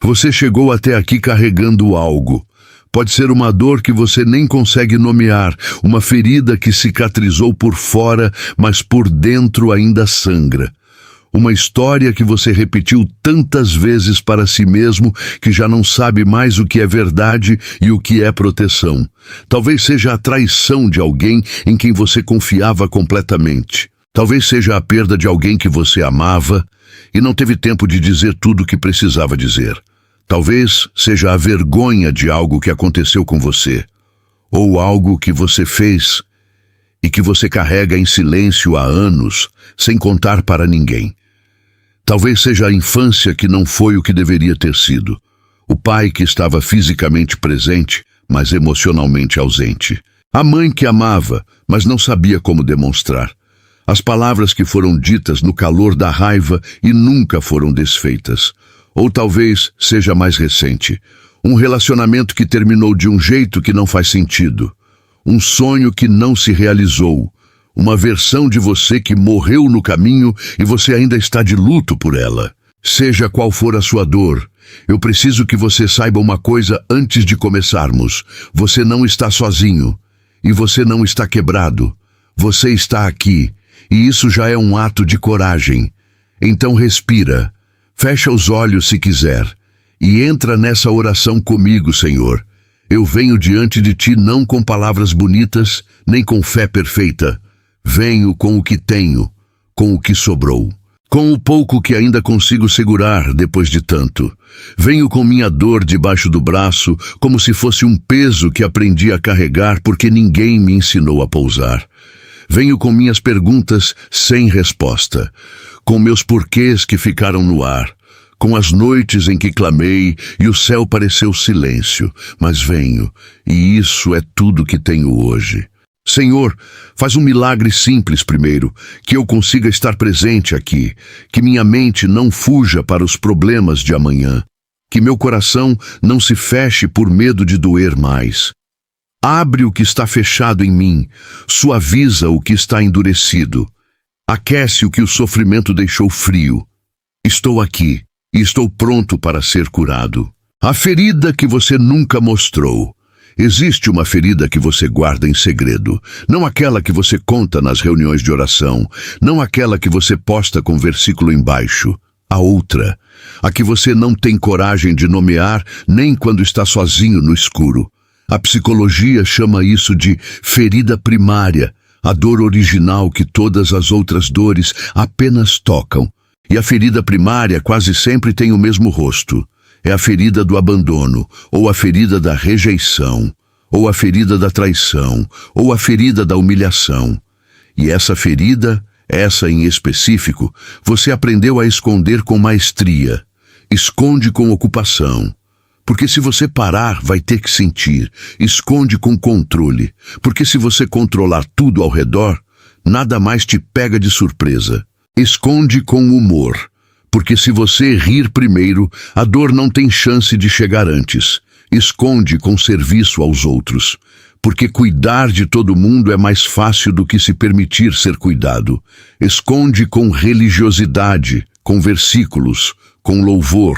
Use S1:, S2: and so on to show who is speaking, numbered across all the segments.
S1: Você chegou até aqui carregando algo. Pode ser uma dor que você nem consegue nomear, uma ferida que cicatrizou por fora, mas por dentro ainda sangra. Uma história que você repetiu tantas vezes para si mesmo que já não sabe mais o que é verdade e o que é proteção. Talvez seja a traição de alguém em quem você confiava completamente. Talvez seja a perda de alguém que você amava e não teve tempo de dizer tudo o que precisava dizer. Talvez seja a vergonha de algo que aconteceu com você, ou algo que você fez e que você carrega em silêncio há anos, sem contar para ninguém. Talvez seja a infância que não foi o que deveria ter sido, o pai que estava fisicamente presente, mas emocionalmente ausente, a mãe que amava, mas não sabia como demonstrar, as palavras que foram ditas no calor da raiva e nunca foram desfeitas. Ou talvez seja mais recente, um relacionamento que terminou de um jeito que não faz sentido, um sonho que não se realizou, uma versão de você que morreu no caminho e você ainda está de luto por ela. Seja qual for a sua dor, eu preciso que você saiba uma coisa antes de começarmos. Você não está sozinho e você não está quebrado. Você está aqui e isso já é um ato de coragem. Então respira. Fecha os olhos se quiser e entra nessa oração comigo, Senhor. Eu venho diante de Ti não com palavras bonitas, nem com fé perfeita. Venho com o que tenho, com o que sobrou, com o pouco que ainda consigo segurar depois de tanto. Venho com minha dor debaixo do braço, como se fosse um peso que aprendi a carregar porque ninguém me ensinou a pousar. Venho com minhas perguntas sem resposta, com meus porquês que ficaram no ar, com as noites em que clamei e o céu pareceu silêncio, mas venho, e isso é tudo que tenho hoje. Senhor, faz um milagre simples primeiro, que eu consiga estar presente aqui, que minha mente não fuja para os problemas de amanhã, que meu coração não se feche por medo de doer mais. Abre o que está fechado em mim, suaviza o que está endurecido. Aquece o que o sofrimento deixou frio. Estou aqui e estou pronto para ser curado. A ferida que você nunca mostrou. Existe uma ferida que você guarda em segredo, não aquela que você conta nas reuniões de oração, não aquela que você posta com versículo embaixo. A outra, a que você não tem coragem de nomear nem quando está sozinho no escuro. A psicologia chama isso de ferida primária, a dor original que todas as outras dores apenas tocam. E a ferida primária quase sempre tem o mesmo rosto. É a ferida do abandono, ou a ferida da rejeição, ou a ferida da traição, ou a ferida da humilhação. E essa ferida, essa em específico, você aprendeu a esconder com maestria. Esconde com ocupação. Porque se você parar, vai ter que sentir. Esconde com controle. Porque se você controlar tudo ao redor, nada mais te pega de surpresa. Esconde com humor. Porque se você rir primeiro, a dor não tem chance de chegar antes. Esconde com serviço aos outros. Porque cuidar de todo mundo é mais fácil do que se permitir ser cuidado. Esconde com religiosidade, com versículos, com louvor,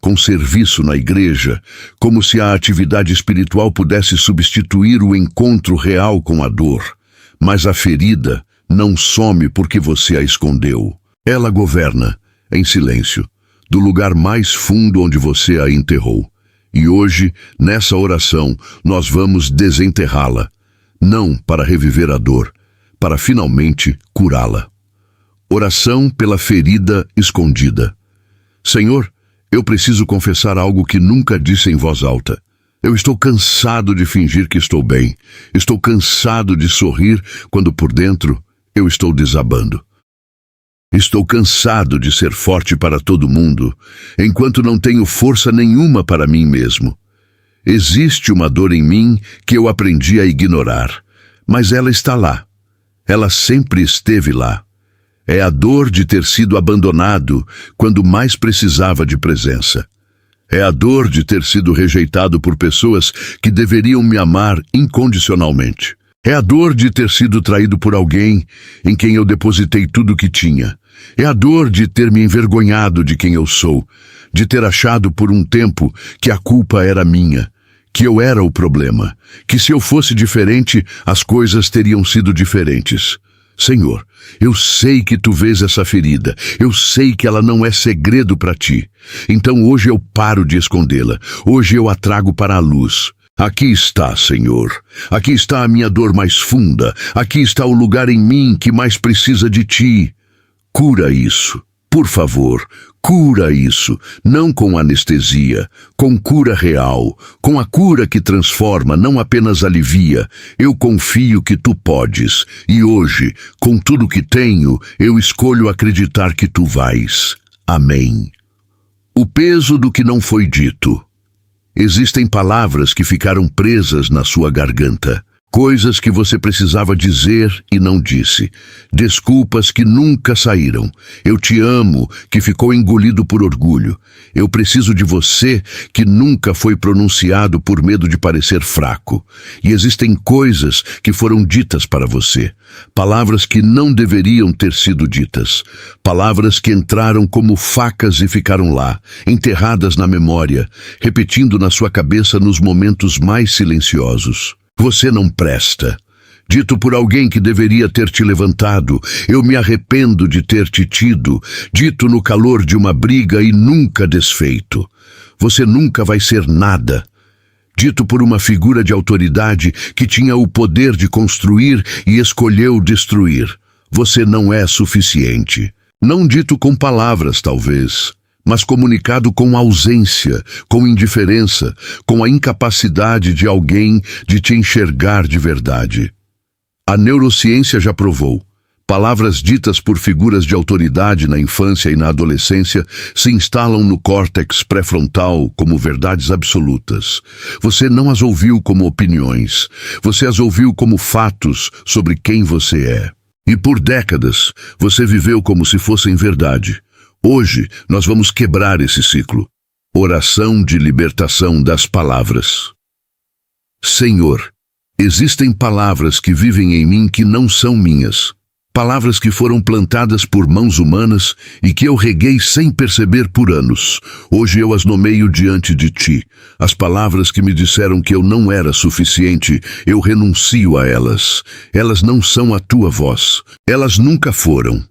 S1: com serviço na igreja, como se a atividade espiritual pudesse substituir o encontro real com a dor. Mas a ferida não some porque você a escondeu. Ela governa, em silêncio, do lugar mais fundo onde você a enterrou. E hoje, nessa oração, nós vamos desenterrá-la, não para reviver a dor, para finalmente curá-la. Oração pela ferida escondida. Senhor, eu preciso confessar algo que nunca disse em voz alta. Eu estou cansado de fingir que estou bem. Estou cansado de sorrir quando por dentro eu estou desabando. Estou cansado de ser forte para todo mundo, enquanto não tenho força nenhuma para mim mesmo. Existe uma dor em mim que eu aprendi a ignorar, mas ela está lá. Ela sempre esteve lá. É a dor de ter sido abandonado quando mais precisava de presença. É a dor de ter sido rejeitado por pessoas que deveriam me amar incondicionalmente. É a dor de ter sido traído por alguém em quem eu depositei tudo o que tinha. É a dor de ter me envergonhado de quem eu sou, de ter achado por um tempo que a culpa era minha, que eu era o problema, que se eu fosse diferente, as coisas teriam sido diferentes. Senhor, eu sei que tu vês essa ferida, eu sei que ela não é segredo para ti. Então hoje eu paro de escondê-la, hoje eu a trago para a luz. Aqui está, Senhor, aqui está a minha dor mais funda, aqui está o lugar em mim que mais precisa de ti. Cura isso, por favor, cura isso, não com anestesia, com cura real, com a cura que transforma, não apenas alivia. Eu confio que tu podes, e hoje, com tudo que tenho, eu escolho acreditar que tu vais. Amém. O peso do que não foi dito. Existem palavras que ficaram presas na sua garganta. Coisas que você precisava dizer e não disse. Desculpas que nunca saíram. Eu te amo, que ficou engolido por orgulho. Eu preciso de você, que nunca foi pronunciado por medo de parecer fraco. E existem coisas que foram ditas para você. Palavras que não deveriam ter sido ditas. Palavras que entraram como facas e ficaram lá, enterradas na memória, repetindo na sua cabeça nos momentos mais silenciosos. Você não presta. Dito por alguém que deveria ter te levantado, eu me arrependo de ter te tido, dito no calor de uma briga e nunca desfeito. Você nunca vai ser nada. Dito por uma figura de autoridade que tinha o poder de construir e escolheu destruir. Você não é suficiente. Não dito com palavras, talvez, mas comunicado com ausência, com indiferença, com a incapacidade de alguém de te enxergar de verdade. A neurociência já provou. Palavras ditas por figuras de autoridade na infância e na adolescência se instalam no córtex pré-frontal como verdades absolutas. Você não as ouviu como opiniões, você as ouviu como fatos sobre quem você é. E por décadas, você viveu como se fossem verdade. Hoje, nós vamos quebrar esse ciclo. Oração de libertação das palavras. Senhor, existem palavras que vivem em mim que não são minhas. Palavras que foram plantadas por mãos humanas e que eu reguei sem perceber por anos. Hoje eu as nomeio diante de ti. As palavras que me disseram que eu não era suficiente, eu renuncio a elas. Elas não são a tua voz. Elas nunca foram.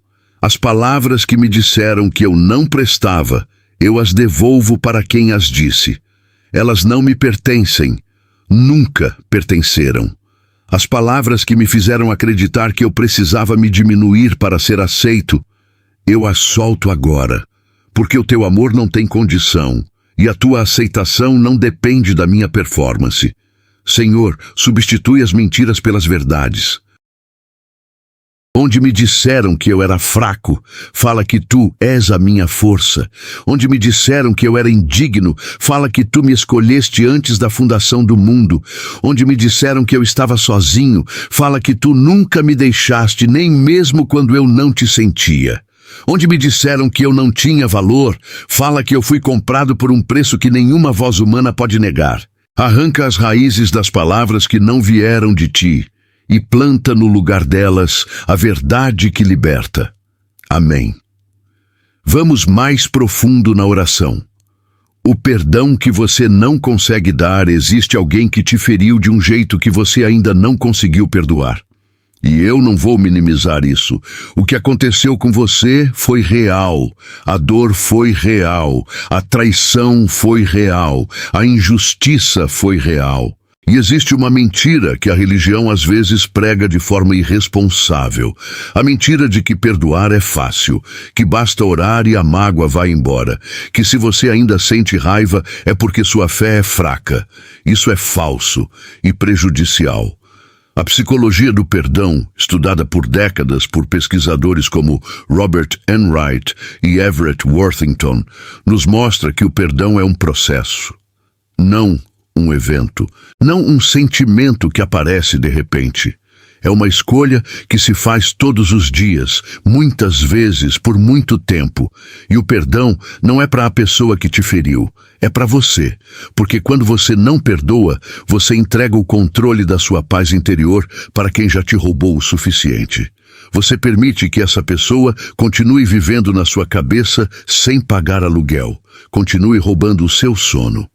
S1: As palavras que me disseram que eu não prestava, eu as devolvo para quem as disse. Elas não me pertencem, nunca pertenceram. As palavras que me fizeram acreditar que eu precisava me diminuir para ser aceito, eu as solto agora, porque o teu amor não tem condição e a tua aceitação não depende da minha performance. Senhor, substitui as mentiras pelas verdades. Onde me disseram que eu era fraco, fala que tu és a minha força. Onde me disseram que eu era indigno, fala que tu me escolheste antes da fundação do mundo. Onde me disseram que eu estava sozinho, fala que tu nunca me deixaste, nem mesmo quando eu não te sentia. Onde me disseram que eu não tinha valor, fala que eu fui comprado por um preço que nenhuma voz humana pode negar. Arranca as raízes das palavras que não vieram de ti e planta no lugar delas a verdade que liberta. Amém. Vamos mais profundo na oração. O perdão que você não consegue dar, existe alguém que te feriu de um jeito que você ainda não conseguiu perdoar. E eu não vou minimizar isso. O que aconteceu com você foi real. A dor foi real. A traição foi real. A injustiça foi real. E existe uma mentira que a religião às vezes prega de forma irresponsável. A mentira de que perdoar é fácil, que basta orar e a mágoa vai embora, que se você ainda sente raiva é porque sua fé é fraca. Isso é falso e prejudicial. A psicologia do perdão, estudada por décadas por pesquisadores como Robert Enright e Everett Worthington, nos mostra que o perdão é um processo, não um evento, não um sentimento que aparece de repente. É uma escolha que se faz todos os dias, muitas vezes, por muito tempo. E o perdão não é para a pessoa que te feriu, é para você. Porque quando você não perdoa, você entrega o controle da sua paz interior para quem já te roubou o suficiente. Você permite que essa pessoa continue vivendo na sua cabeça sem pagar aluguel, continue roubando o seu sono.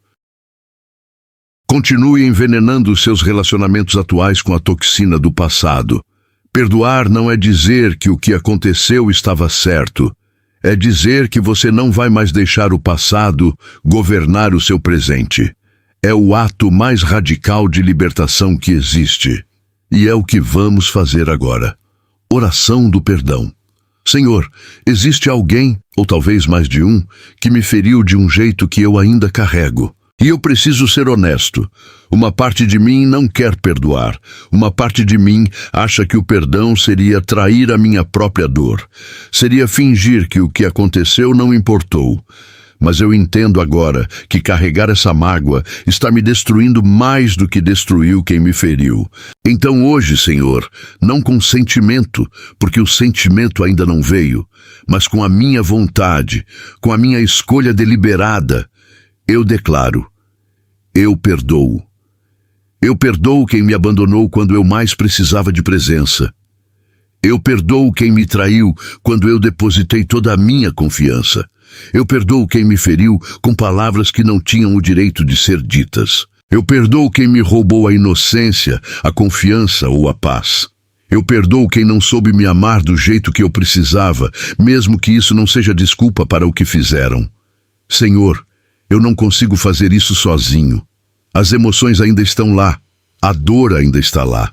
S1: Continue envenenando os seus relacionamentos atuais com a toxina do passado. Perdoar não é dizer que o que aconteceu estava certo. É dizer que você não vai mais deixar o passado governar o seu presente. É o ato mais radical de libertação que existe. E é o que vamos fazer agora. Oração do perdão. Senhor, existe alguém, ou talvez mais de um, que me feriu de um jeito que eu ainda carrego. E eu preciso ser honesto. Uma parte de mim não quer perdoar. Uma parte de mim acha que o perdão seria trair a minha própria dor. Seria fingir que o que aconteceu não importou. Mas eu entendo agora que carregar essa mágoa está me destruindo mais do que destruiu quem me feriu. Então hoje, Senhor, não com sentimento, porque o sentimento ainda não veio, mas com a minha vontade, com a minha escolha deliberada, eu declaro: eu perdoo. Eu perdoo quem me abandonou quando eu mais precisava de presença. Eu perdoo quem me traiu quando eu depositei toda a minha confiança. Eu perdoo quem me feriu com palavras que não tinham o direito de ser ditas. Eu perdoo quem me roubou a inocência, a confiança ou a paz. Eu perdoo quem não soube me amar do jeito que eu precisava, mesmo que isso não seja desculpa para o que fizeram. Senhor, eu não consigo fazer isso sozinho. As emoções ainda estão lá. A dor ainda está lá.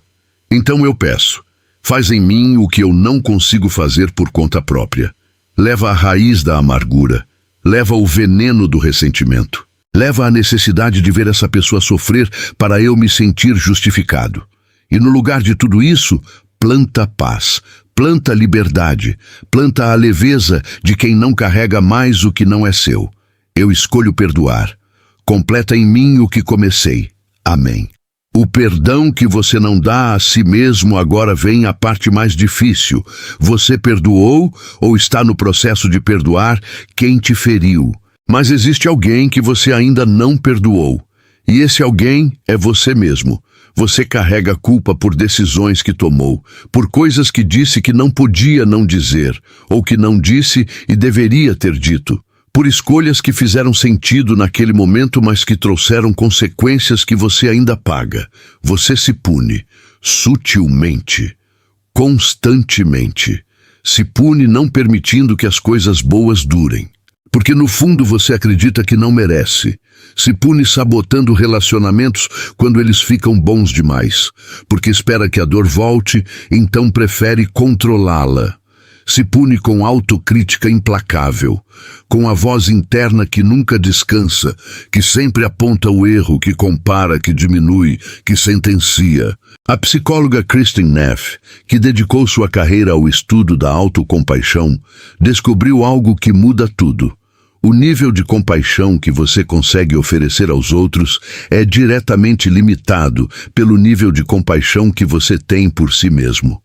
S1: Então eu peço, faz em mim o que eu não consigo fazer por conta própria. Leva a raiz da amargura. Leva o veneno do ressentimento. Leva a necessidade de ver essa pessoa sofrer para eu me sentir justificado. E no lugar de tudo isso, planta paz. Planta liberdade. Planta a leveza de quem não carrega mais o que não é seu. Eu escolho perdoar. Completa em mim o que comecei. Amém. O perdão que você não dá a si mesmo agora vem a parte mais difícil. Você perdoou ou está no processo de perdoar quem te feriu. Mas existe alguém que você ainda não perdoou. E esse alguém é você mesmo. Você carrega culpa por decisões que tomou, por coisas que disse que não podia não dizer, ou que não disse e deveria ter dito. Por escolhas que fizeram sentido naquele momento, mas que trouxeram consequências que você ainda paga. Você se pune, sutilmente, constantemente. Se pune não permitindo que as coisas boas durem. Porque no fundo você acredita que não merece. Se pune sabotando relacionamentos quando eles ficam bons demais. Porque espera que a dor volte, então prefere controlá-la. Se pune com autocrítica implacável, com a voz interna que nunca descansa, que sempre aponta o erro, que compara, que diminui, que sentencia. A psicóloga Kristin Neff, que dedicou sua carreira ao estudo da autocompaixão, descobriu algo que muda tudo. O nível de compaixão que você consegue oferecer aos outros é diretamente limitado pelo nível de compaixão que você tem por si mesmo.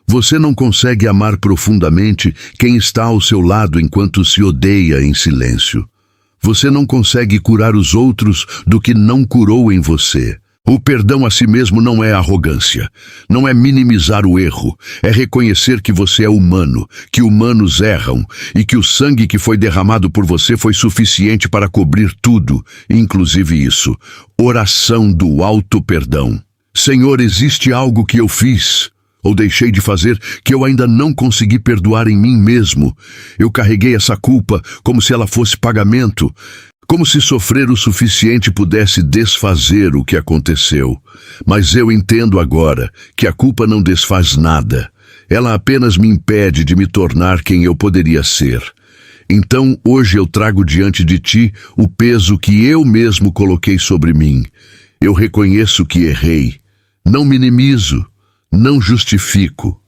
S1: Você não consegue amar profundamente quem está ao seu lado enquanto se odeia em silêncio. Você não consegue curar os outros do que não curou em você. O perdão a si mesmo não é arrogância, não é minimizar o erro, é reconhecer que você é humano, que humanos erram e que o sangue que foi derramado por você foi suficiente para cobrir tudo, inclusive isso. Oração do auto-perdão. Senhor, existe algo que eu fiz ou deixei de fazer que eu ainda não consegui perdoar em mim mesmo. Eu carreguei essa culpa como se ela fosse pagamento, como se sofrer o suficiente pudesse desfazer o que aconteceu. Mas eu entendo agora que a culpa não desfaz nada. Ela apenas me impede de me tornar quem eu poderia ser. Então, hoje eu trago diante de ti o peso que eu mesmo coloquei sobre mim. Eu reconheço que errei. Não minimizo. Não justifico.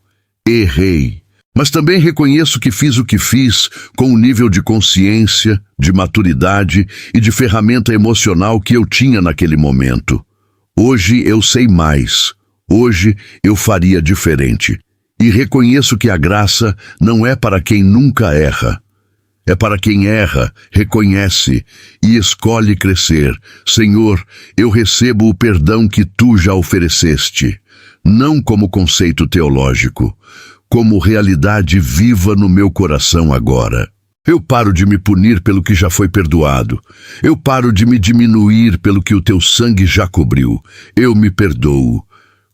S1: Errei. Mas também reconheço que fiz o que fiz com o nível de consciência, de maturidade e de ferramenta emocional que eu tinha naquele momento. Hoje eu sei mais. Hoje eu faria diferente. E reconheço que a graça não é para quem nunca erra. É para quem erra, reconhece e escolhe crescer. Senhor, eu recebo o perdão que tu já ofereceste. Não como conceito teológico, como realidade viva no meu coração agora. Eu paro de me punir pelo que já foi perdoado. Eu paro de me diminuir pelo que o teu sangue já cobriu. Eu me perdoo.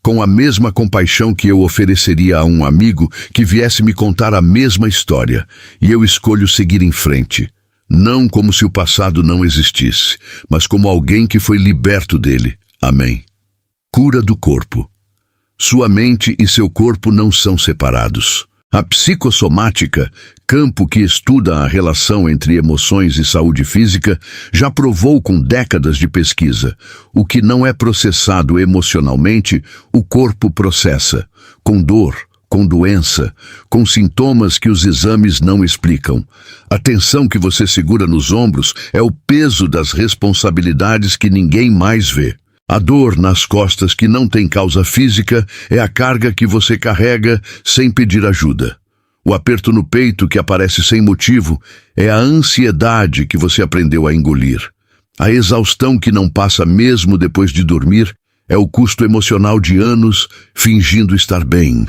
S1: Com a mesma compaixão que eu ofereceria a um amigo que viesse me contar a mesma história. E eu escolho seguir em frente. Não como se o passado não existisse, mas como alguém que foi liberto dele. Amém. Cura do corpo. Sua mente e seu corpo não são separados. A psicossomática, campo que estuda a relação entre emoções e saúde física, já provou com décadas de pesquisa. O que não é processado emocionalmente, o corpo processa, com dor, com doença, com sintomas que os exames não explicam. A tensão que você segura nos ombros é o peso das responsabilidades que ninguém mais vê. A dor nas costas que não tem causa física é a carga que você carrega sem pedir ajuda. O aperto no peito que aparece sem motivo é a ansiedade que você aprendeu a engolir. A exaustão que não passa mesmo depois de dormir é o custo emocional de anos fingindo estar bem.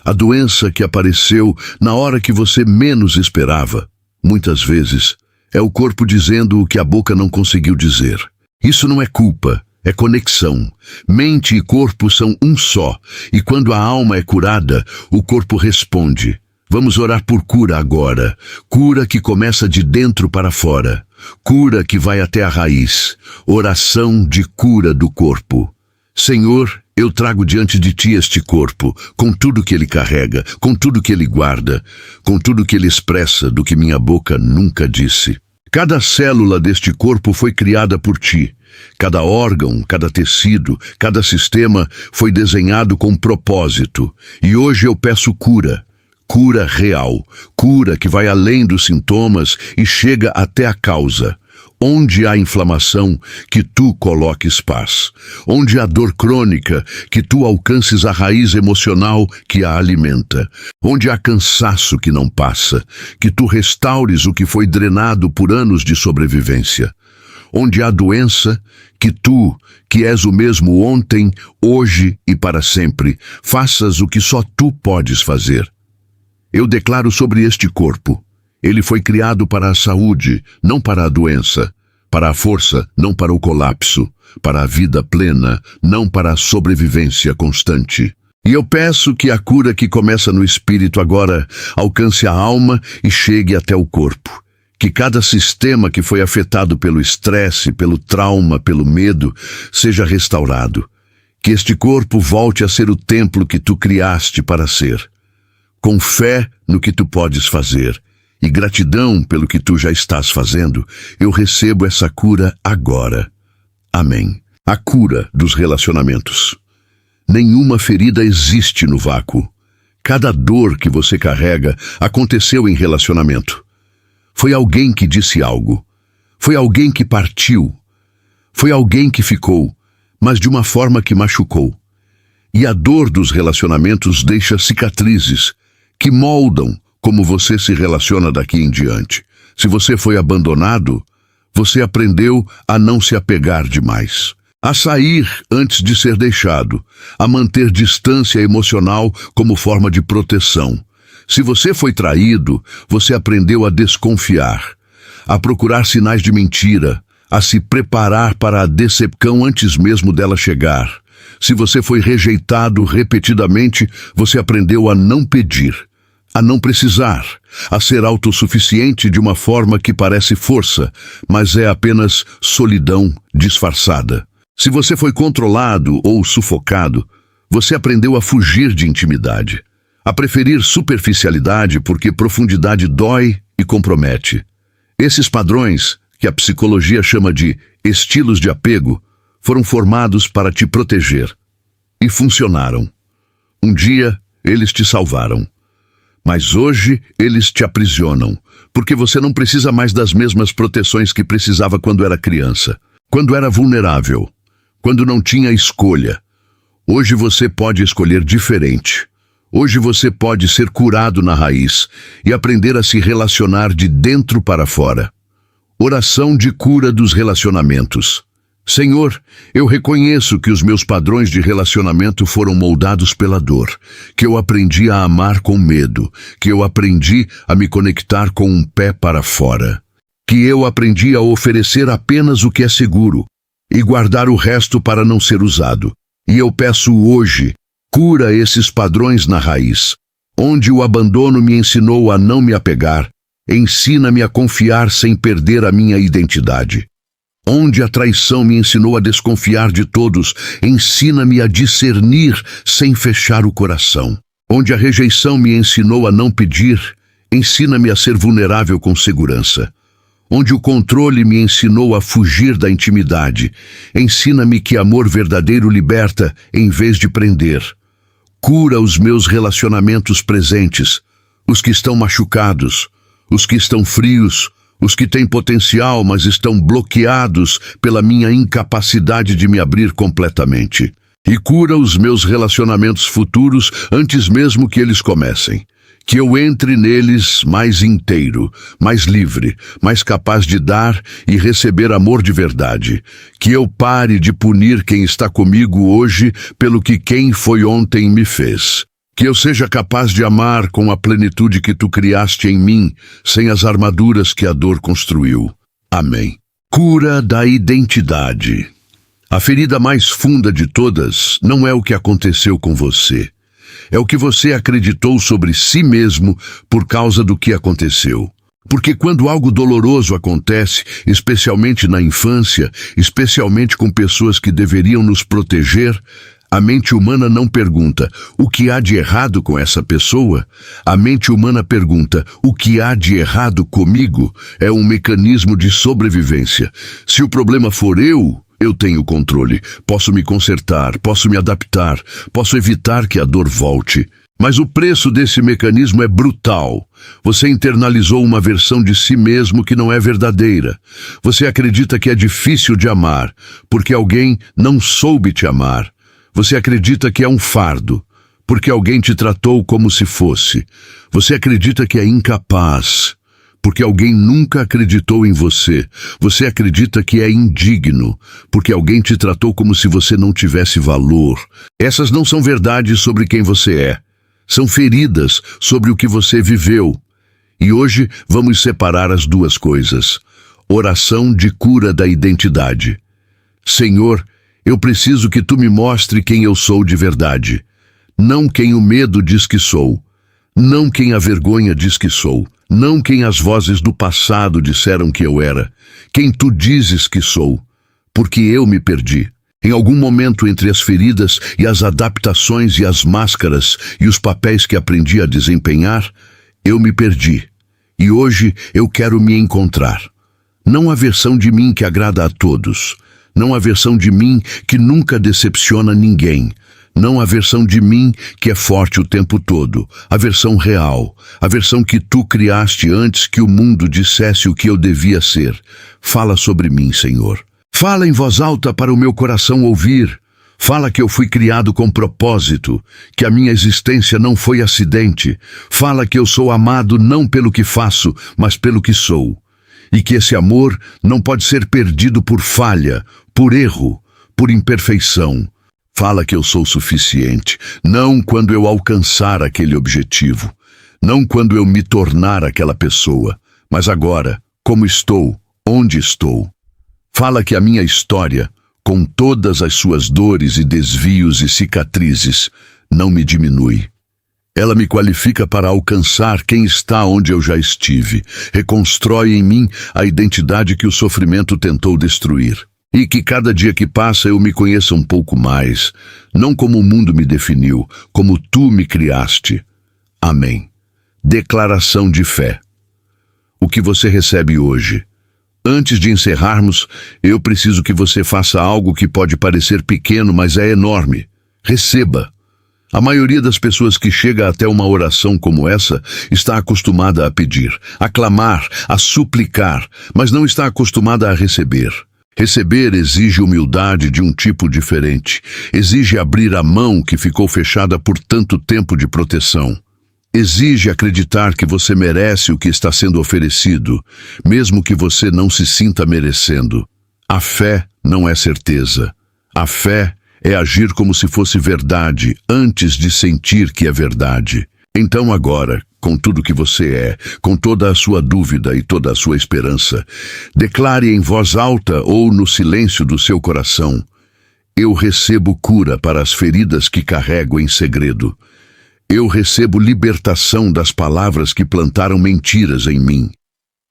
S1: A doença que apareceu na hora que você menos esperava, muitas vezes, é o corpo dizendo o que a boca não conseguiu dizer. Isso não é culpa. É conexão. Mente e corpo são um só, e quando a alma é curada, o corpo responde. Vamos orar por cura agora. Cura que começa de dentro para fora. Cura que vai até a raiz. Oração de cura do corpo. Senhor, eu trago diante de ti este corpo, com tudo que ele carrega, com tudo que ele guarda, com tudo que ele expressa do que minha boca nunca disse. Cada célula deste corpo foi criada por ti. Cada órgão, cada tecido, cada sistema foi desenhado com propósito. E hoje eu peço cura. Cura real. Cura que vai além dos sintomas e chega até a causa. Onde há inflamação, que tu coloques paz. Onde há dor crônica, que tu alcances a raiz emocional que a alimenta. Onde há cansaço que não passa, que tu restaures o que foi drenado por anos de sobrevivência. Onde há doença, que tu, que és o mesmo ontem, hoje e para sempre, faças o que só tu podes fazer. Eu declaro sobre este corpo. Ele foi criado para a saúde, não para a doença, para a força, não para o colapso, para a vida plena, não para a sobrevivência constante. E eu peço que a cura que começa no espírito agora alcance a alma e chegue até o corpo. Que cada sistema que foi afetado pelo estresse, pelo trauma, pelo medo, seja restaurado. Que este corpo volte a ser o templo que tu criaste para ser. Com fé no que tu podes fazer e gratidão pelo que tu já estás fazendo, eu recebo essa cura agora. Amém. A cura dos relacionamentos. Nenhuma ferida existe no vácuo. Cada dor que você carrega aconteceu em relacionamento. Foi alguém que disse algo. Foi alguém que partiu. Foi alguém que ficou, mas de uma forma que machucou. E a dor dos relacionamentos deixa cicatrizes que moldam como você se relaciona daqui em diante. Se você foi abandonado, você aprendeu a não se apegar demais, a sair antes de ser deixado, a manter distância emocional como forma de proteção. Se você foi traído, você aprendeu a desconfiar, a procurar sinais de mentira, a se preparar para a decepção antes mesmo dela chegar. Se você foi rejeitado repetidamente, você aprendeu a não pedir, a não precisar, a ser autossuficiente de uma forma que parece força, mas é apenas solidão disfarçada. Se você foi controlado ou sufocado, você aprendeu a fugir de intimidade, a preferir superficialidade porque profundidade dói e compromete. Esses padrões, que a psicologia chama de estilos de apego, foram formados para te proteger. E funcionaram. Um dia, eles te salvaram. Mas hoje, eles te aprisionam, porque você não precisa mais das mesmas proteções que precisava quando era criança, quando era vulnerável, quando não tinha escolha. Hoje você pode escolher diferente. Hoje você pode ser curado na raiz e aprender a se relacionar de dentro para fora. Oração de cura dos relacionamentos. Senhor, eu reconheço que os meus padrões de relacionamento foram moldados pela dor, que eu aprendi a amar com medo, que eu aprendi a me conectar com um pé para fora, que eu aprendi a oferecer apenas o que é seguro e guardar o resto para não ser usado. E eu peço hoje, cura esses padrões na raiz. Onde o abandono me ensinou a não me apegar, ensina-me a confiar sem perder a minha identidade. Onde a traição me ensinou a desconfiar de todos, ensina-me a discernir sem fechar o coração. Onde a rejeição me ensinou a não pedir, ensina-me a ser vulnerável com segurança. Onde o controle me ensinou a fugir da intimidade, ensina-me que amor verdadeiro liberta em vez de prender. Cura os meus relacionamentos presentes, os que estão machucados, os que estão frios, os que têm potencial, mas estão bloqueados pela minha incapacidade de me abrir completamente. E cura os meus relacionamentos futuros antes mesmo que eles comecem. Que eu entre neles mais inteiro, mais livre, mais capaz de dar e receber amor de verdade. Que eu pare de punir quem está comigo hoje pelo que quem foi ontem me fez. Que eu seja capaz de amar com a plenitude que tu criaste em mim, sem as armaduras que a dor construiu. Amém. Cura da identidade. A ferida mais funda de todas não é o que aconteceu com você. É o que você acreditou sobre si mesmo por causa do que aconteceu. Porque quando algo doloroso acontece, especialmente na infância, especialmente com pessoas que deveriam nos proteger, a mente humana não pergunta, o que há de errado com essa pessoa? A mente humana pergunta, o que há de errado comigo? É um mecanismo de sobrevivência. Se o problema for eu tenho controle. Posso me consertar, posso me adaptar, posso evitar que a dor volte. Mas o preço desse mecanismo é brutal. Você internalizou uma versão de si mesmo que não é verdadeira. Você acredita que é difícil de amar, porque alguém não soube te amar. Você acredita que é um fardo, porque alguém te tratou como se fosse. Você acredita que é incapaz, porque alguém nunca acreditou em você. Você acredita que é indigno, porque alguém te tratou como se você não tivesse valor. Essas não são verdades sobre quem você é. São feridas sobre o que você viveu. E hoje vamos separar as duas coisas. Oração de cura da identidade. Senhor, eu preciso que tu me mostre quem eu sou de verdade. Não quem o medo diz que sou. Não quem a vergonha diz que sou. Não quem as vozes do passado disseram que eu era. Quem tu dizes que sou. Porque eu me perdi. Em algum momento entre as feridas e as adaptações e as máscaras e os papéis que aprendi a desempenhar, eu me perdi. E hoje eu quero me encontrar. Não a versão de mim que agrada a todos. Não a versão de mim que nunca decepciona ninguém. Não a versão de mim que é forte o tempo todo. A versão real. A versão que tu criaste antes que o mundo dissesse o que eu devia ser. Fala sobre mim, Senhor. Fala em voz alta para o meu coração ouvir. Fala que eu fui criado com propósito, que a minha existência não foi acidente. Fala que eu sou amado não pelo que faço, mas pelo que sou. E que esse amor não pode ser perdido por falha, por erro, por imperfeição. Fala que eu sou suficiente, não quando eu alcançar aquele objetivo, não quando eu me tornar aquela pessoa, mas agora, como estou, onde estou. Fala que a minha história, com todas as suas dores e desvios e cicatrizes, não me diminui. Ela me qualifica para alcançar quem está onde eu já estive, reconstrói em mim a identidade que o sofrimento tentou destruir. E que cada dia que passa eu me conheça um pouco mais, não como o mundo me definiu, como tu me criaste. Amém. Declaração de fé. O que você recebe hoje? Antes de encerrarmos, eu preciso que você faça algo que pode parecer pequeno, mas é enorme. Receba. A maioria das pessoas que chega até uma oração como essa está acostumada a pedir, a clamar, a suplicar, mas não está acostumada a receber. Receber exige humildade de um tipo diferente. Exige abrir a mão que ficou fechada por tanto tempo de proteção. Exige acreditar que você merece o que está sendo oferecido, mesmo que você não se sinta merecendo. A fé não é certeza. A fé é agir como se fosse verdade antes de sentir que é verdade. Então agora, com tudo que você é, com toda a sua dúvida e toda a sua esperança, declare em voz alta ou no silêncio do seu coração: eu recebo cura para as feridas que carrego em segredo. Eu recebo libertação das palavras que plantaram mentiras em mim.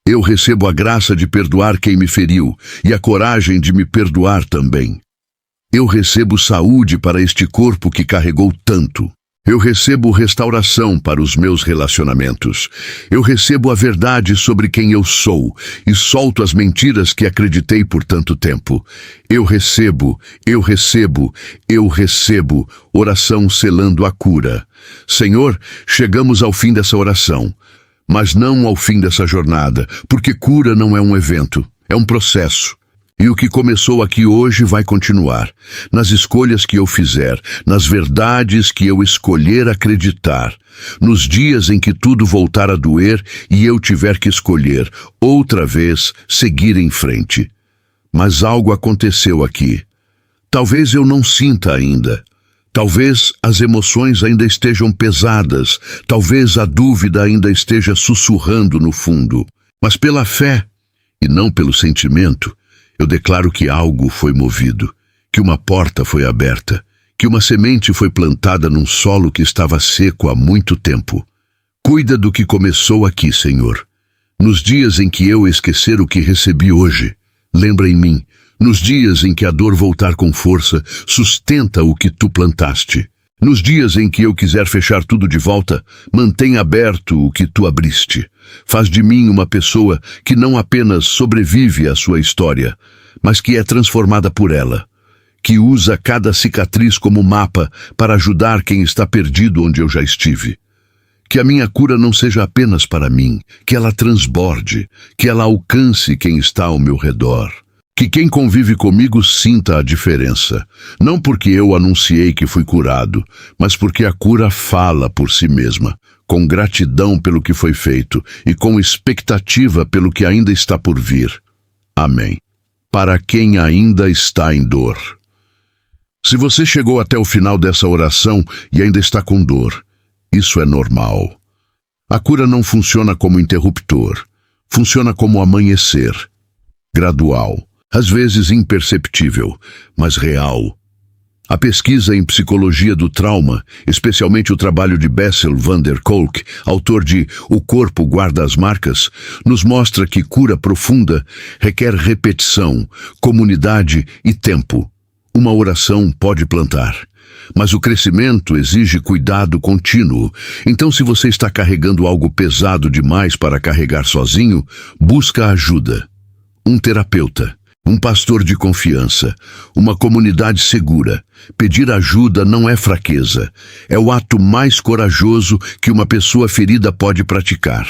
S1: Eu recebo a graça de perdoar quem me feriu e a coragem de me perdoar também. Eu recebo saúde para este corpo que carregou tanto. Eu recebo restauração para os meus relacionamentos. Eu recebo a verdade sobre quem eu sou e solto as mentiras que acreditei por tanto tempo. Eu recebo, eu recebo, eu recebo. Oração selando a cura. Senhor, chegamos ao fim dessa oração, mas não ao fim dessa jornada, porque cura não é um evento, é um processo. E o que começou aqui hoje vai continuar, nas escolhas que eu fizer, nas verdades que eu escolher acreditar, nos dias em que tudo voltar a doer e eu tiver que escolher, outra vez, seguir em frente. Mas algo aconteceu aqui. Talvez eu não sinta ainda. Talvez as emoções ainda estejam pesadas, talvez a dúvida ainda esteja sussurrando no fundo. Mas pela fé, e não pelo sentimento, eu declaro que algo foi movido, que uma porta foi aberta, que uma semente foi plantada num solo que estava seco há muito tempo. Cuida do que começou aqui, Senhor. Nos dias em que eu esquecer o que recebi hoje, lembra em mim. Nos dias em que a dor voltar com força, sustenta o que tu plantaste. Nos dias em que eu quiser fechar tudo de volta, mantém aberto o que tu abriste. Faz de mim uma pessoa que não apenas sobrevive à sua história, mas que é transformada por ela, que usa cada cicatriz como mapa para ajudar quem está perdido onde eu já estive. Que a minha cura não seja apenas para mim, que ela transborde, que ela alcance quem está ao meu redor. Que quem convive comigo sinta a diferença, não porque eu anunciei que fui curado, mas porque a cura fala por si mesma, com gratidão pelo que foi feito e com expectativa pelo que ainda está por vir. Amém. Para quem ainda está em dor. Se você chegou até o final dessa oração e ainda está com dor, isso é normal. A cura não funciona como interruptor, funciona como amanhecer, gradual. Às vezes imperceptível, mas real. A pesquisa em psicologia do trauma, especialmente o trabalho de Bessel van der Kolk, autor de O Corpo Guarda as Marcas, nos mostra que cura profunda requer repetição, comunidade e tempo. Uma oração pode plantar, mas o crescimento exige cuidado contínuo. Então, se você está carregando algo pesado demais para carregar sozinho, busca ajuda. Um terapeuta. Um pastor de confiança, uma comunidade segura. Pedir ajuda não é fraqueza, é o ato mais corajoso que uma pessoa ferida pode praticar.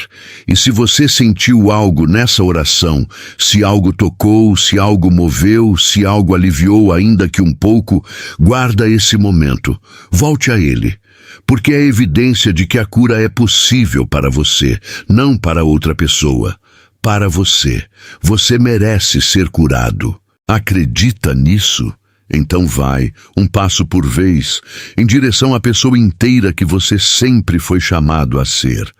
S1: E se você sentiu algo nessa oração, se algo tocou, se algo moveu, se algo aliviou ainda que um pouco, guarda esse momento, volte a ele. Porque é evidência de que a cura é possível para você, não para outra pessoa. Para você. Você merece ser curado. Acredita nisso? Então vai, um passo por vez, em direção à pessoa inteira que você sempre foi chamado a ser.